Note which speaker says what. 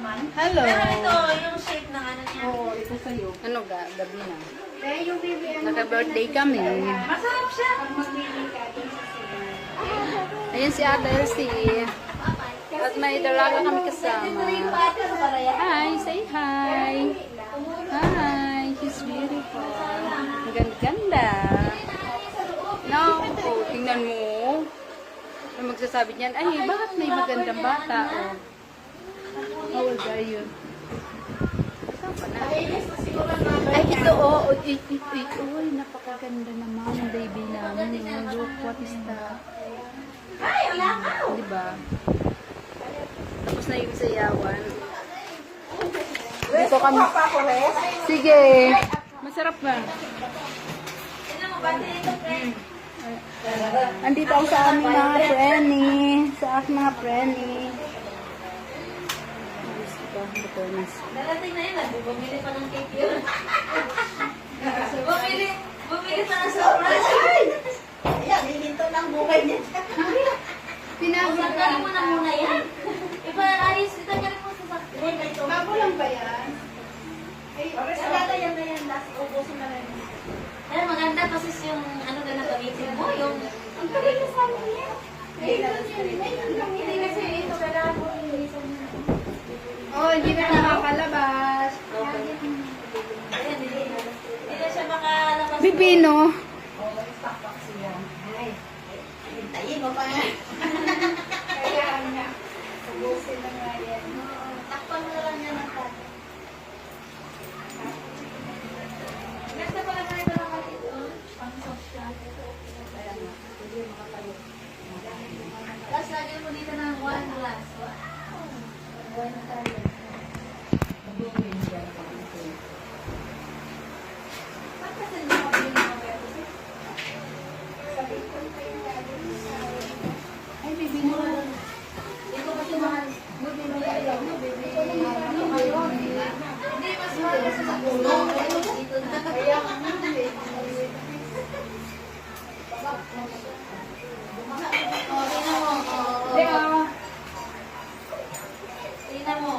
Speaker 1: naman.
Speaker 2: Hello.
Speaker 1: Pero ito, yung shape ng ano niya.
Speaker 2: Oo, ito sa'yo.
Speaker 3: Ano ga? Gabi na.
Speaker 1: Eh, yung baby, ano?
Speaker 3: Naka-birthday kami.
Speaker 1: Masarap siya.
Speaker 3: Ayun si Ate Elsie. At may dalaga kami kasama. Hi, say hi. Hi, she's beautiful. Ang ganda. No, oh, tingnan mo. May magsasabi niyan, ay, bakit may magandang bata? Oh. How old are you? Ay, ito, oh. Uy, napakaganda naman ang baby namin. Oh, look, what is that?
Speaker 1: Ay, wala ka.
Speaker 3: Diba? Tapos na yung sayawan. Dito kami. Sige. Masarap ba?
Speaker 1: Tignan mo, bati ito, friend.
Speaker 3: Andito ako sa aming mga preni. Sa aking mga preni.
Speaker 1: Darating na yun, bumili pa ng cake yun. Bumili pa ng surprise. Ayan, hihinto ng buhay niya. Pinagsagali mo na muna yan. Ipaayos, itanggalin mo sa sakit.
Speaker 2: Bago lang ba yan?
Speaker 1: Ay, salata yan na yan. Last, ubusin na rin. Ay, maganda kasi yung ano na nagamitin mo, yung... Ang galing na sa amin yan. Hindi kasi ito, kailangan mo ilisan mo.
Speaker 2: Oh, hindi na nakakalabas.
Speaker 1: Ayan, hindi na siya makalabas.
Speaker 3: Bibino.
Speaker 1: Hintayin mo pa nga.
Speaker 2: Kaya nga. Ubusin na nga yan.
Speaker 1: Takpan mo na lang yan ang tato. Ganda pala na ito lang kasi ito. Pang-soft siya. Tapos lagyan mo dito ng 1 glass. Wow! 1 tayo. Ba't kasi hindi mo pili ng pwede?
Speaker 2: Ay, bibino na.
Speaker 1: Ito kasi mahal. Hindi, mas mahal kasi sa puno. Dito na.
Speaker 2: Kaya nga,
Speaker 1: Oh, tingnan mo. Oh.
Speaker 2: Hindi ah.
Speaker 1: Tingnan mo.